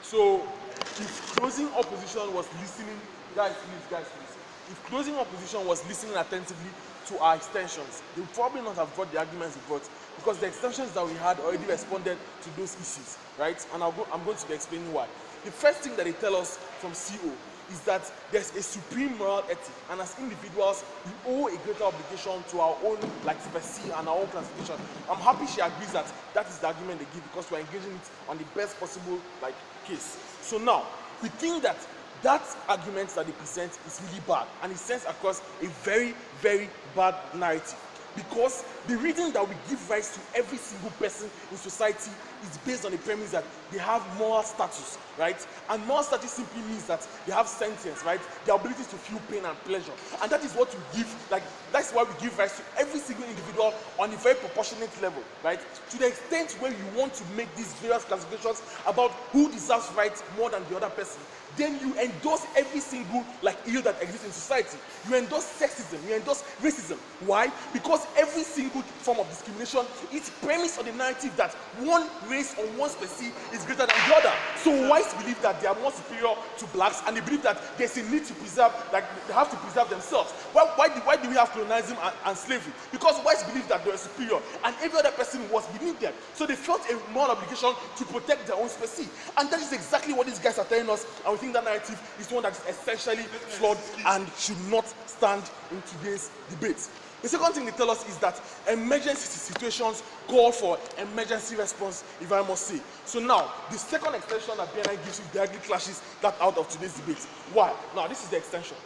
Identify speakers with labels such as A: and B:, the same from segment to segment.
A: So if closing opposition was listening, guys, please. If closing opposition was listening attentively to our extensions, they would probably not have brought the arguments they brought, because the extensions that we had already responded to those issues, right? And I'm going to be explaining why. The first thing that they tell us from CO is that there's a supreme moral ethic, and as individuals, we owe a greater obligation to our own, like, specie and our own classification. I'm happy she agrees that that is the argument they give, because we're engaging it on the best possible, like, case. So now, we think that that argument that they present is really bad, and it sends across a very, very bad narrative. Because the reason that we give rights to every single person in society is based on the premise that they have moral status, right? And moral status simply means that they have sentience, right? The ability to feel pain and pleasure. And that is what we give, like, that's why we give rights to every single individual on a very proportionate level, right? To the extent where you want to make these various classifications about who deserves rights more than the other person, then you endorse every single, like, ill that exists in society. You endorse sexism, you endorse racism. Why? Because every single form of discrimination is premised on the narrative that one race or one species is greater than the other. So whites believe that they are more superior to blacks, and they believe that there's a need to preserve, like, they have to preserve themselves. Why do we have colonialism and slavery? Because whites believe that they are superior, and every other person was beneath them. So they felt a moral obligation to protect their own species. And that is exactly what these guys are telling us, and we think that narrative is one that is essentially flawed and should not stand in today's debate. The second thing they tell us is that emergency situations call for emergency response, if I must say. So now, the second extension that BNI gives you directly clashes that out of today's debate. Why? Now, this is the extension.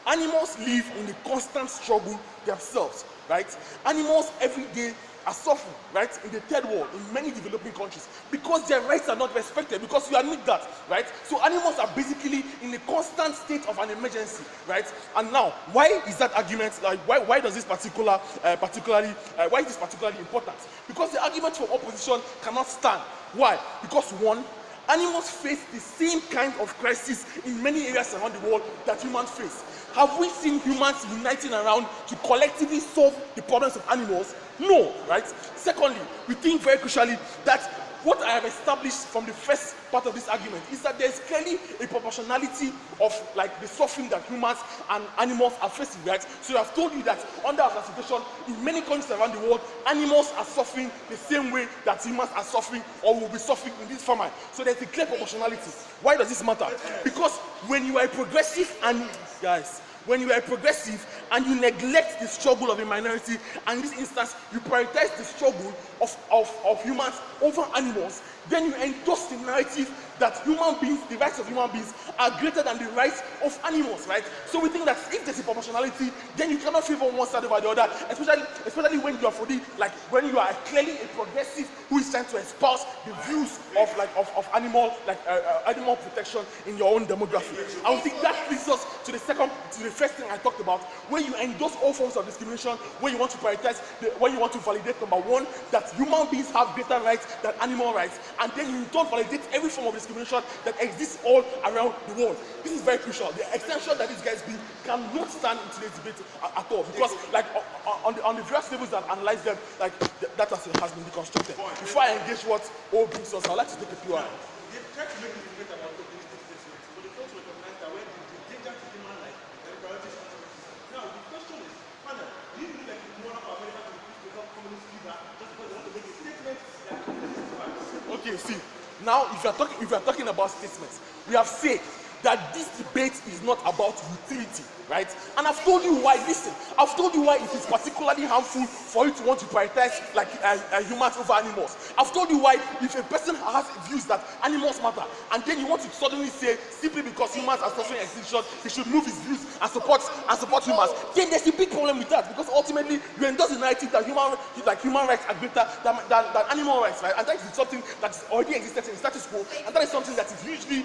A: Animals live in a constant struggle themselves, right? Animals every day are suffering, right, in the third world, in many developing countries, because their rights are not respected, because you admit that, right? So animals are basically in a constant state of an emergency, right? And now, why is that argument, like, why does this particularly important? Because the argument for opposition cannot stand. Why? Because one, animals face the same kind of crisis in many areas around the world that humans face. Have we seen humans uniting around to collectively solve the problems of animals? No, right? Secondly, we think very crucially that what I have established from the first part of this argument is that there is clearly a proportionality of, like, the suffering that humans and animals are facing, right? So I've told you that under our classification, in many countries around the world, animals are suffering the same way that humans are suffering or will be suffering in this format. So there's a clear proportionality. Why does this matter? Because when you are a progressive and, guys, when you are progressive and you neglect the struggle of a minority, and in this instance you prioritize the struggle of humans over animals, then you endorse the narrative that human beings, the rights of human beings, are greater than the rights of animals, right? So we think that if there's a proportionality, then you cannot favor one side over the other, especially when you are when you are clearly a progressive who is trying to espouse the views of animal protection in your own demography. And we think that leads us to the first thing I talked about, where you endorse all forms of discrimination, where you want to prioritize, where you want to validate, number one, that human beings have greater rights than animal rights, and then you don't validate every form of discrimination that exists all around the world. This is very crucial. The extension that these guys bring cannot stand in today's debate at all, because, like, on the various levels that analyze them, like, that has been deconstructed. Before I engage what O brings us, I'd like to take a POI.
B: They try to make this debate about optimistic statements, but they fail to recognize that when the danger to human life, then priorities consequences. Now, the question is, Father, do you believe that it's more of America to refuse to help communist leader just because they want to make a statement that communist?
A: Okay, see, now if you're talking about statements, we have said that this debate is not about utility, right? And I've told you why. Listen, I've told you why it is particularly harmful for you to want to prioritize, like, humans over animals. I've told you why, if a person has views that animals matter, and then you want to suddenly say simply because humans are suffering extinction, he should move his views and support humans, then there's a big problem with that, because ultimately you endorse the narrative that human rights are greater than animal rights, right? And that is something that already existed in the status quo, and that is something that is hugely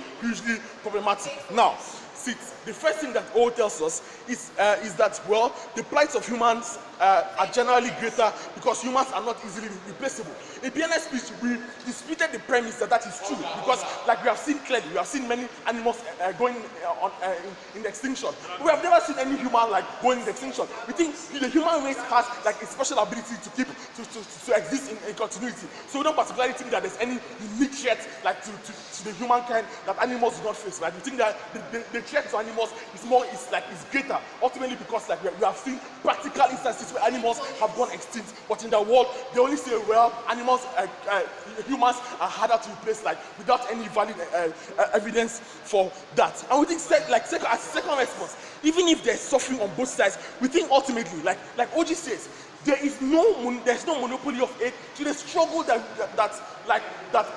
A: problematic. Now, see, the first thing that O tells us is that, well, the plight of humans are generally greater because humans are not easily replaceable. In PNS speech, we disputed the premise that that is true because, like we have seen clearly, we have seen many animals going in extinction. We have never seen any human like going in extinction. We think the human race has like a special ability to keep to exist in continuity. So we don't particularly think that there's any unique threat like to the humankind that animals do not face. Right? We think that the threat to animals is greater. Ultimately, because like we have seen practical instances where animals have gone extinct, but in the world they only say, well, animals, humans are harder to replace, like without any valid evidence for that. And we think as a second response, even if there's suffering on both sides, we think ultimately, like OG says, there's no monopoly of aid to the struggle that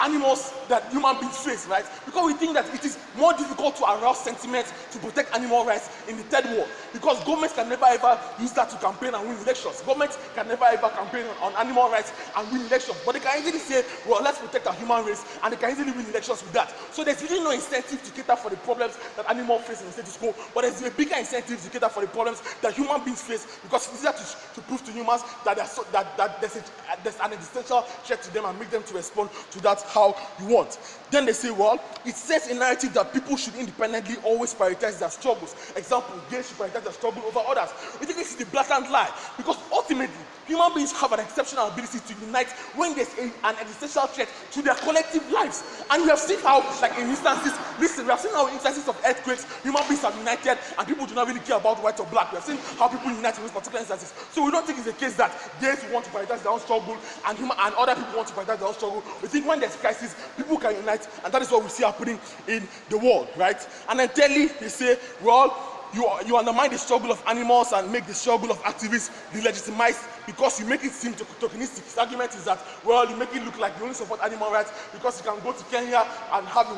A: animals, that human beings face, right? Because we think that it is more difficult to arouse sentiments to protect animal rights in the third world, because governments can never ever use that to campaign and win elections. Governments can never ever campaign on animal rights and win elections, but they can easily say, well, let's protect our human race, and they can easily win elections with that. So there's really no incentive to cater for the problems that animals face in the status quo, but there's a bigger incentive to cater for the problems that human beings face, because it's easier to prove to humans that there's an existential threat to them and make them to respond to that how you want. Then they say, well, it sets a narrative that people should independently always prioritize their struggles. Example, gays should prioritize their struggle over others. We think this is the blatant lie, because ultimately human beings have an exceptional ability to unite when there's an existential threat to their collective lives. And we have seen how, like in instances, we have seen how in instances of earthquakes, human beings have united and people do not really care about white or black. We have seen how people unite in those particular instances. So we don't think it's the case that gays want to prioritize their own struggle and other people want to prioritize their own struggle. We think when there's crisis, people can unite, and that is what we see happening in the world, right? And then thirdly, they say, well, you undermine the struggle of animals and make the struggle of activists delegitimized because you make it seem tokenistic. His argument is that, well, you make it look like you only support animal rights because you can go to Kenya and have a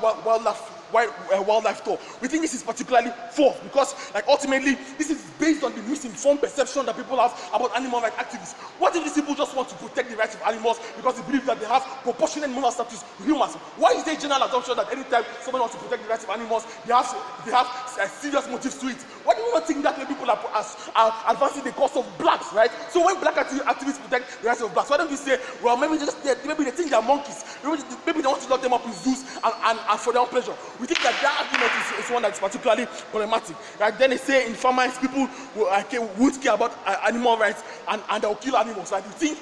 A: wildlife tour. We think this is particularly false because, like, ultimately, this is based on the misinformed perception that people have about animal rights activists. What if these people just want to protect the rights of animals because they believe that they have proportionate moral status to humans? Why is there a general assumption that anytime someone wants to protect the rights of animals, they have serious motives to it? Why do you not think that when people are advancing the cause of blacks, right? So when black activists protect the rights of blacks, why don't you say, well, maybe they think they're monkeys, maybe they want to lock them up in zoos and for their own pleasure? We think that argument is one that's particularly problematic, right? Then they say in farmers, people would care about animal rights and they'll kill animals, right? You think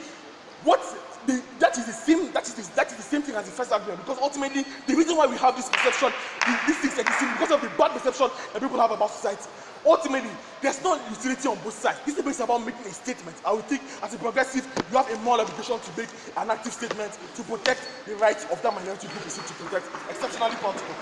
A: that is the same thing as the first argument, because ultimately the reason why we have this perception, these things exist, because of the bad perception that people have about society. Ultimately, there's no utility on both sides. This is about making a statement. I would think as a progressive, you have a moral obligation to make an active statement to protect the rights of that minority group you seek to protect, exceptionally political.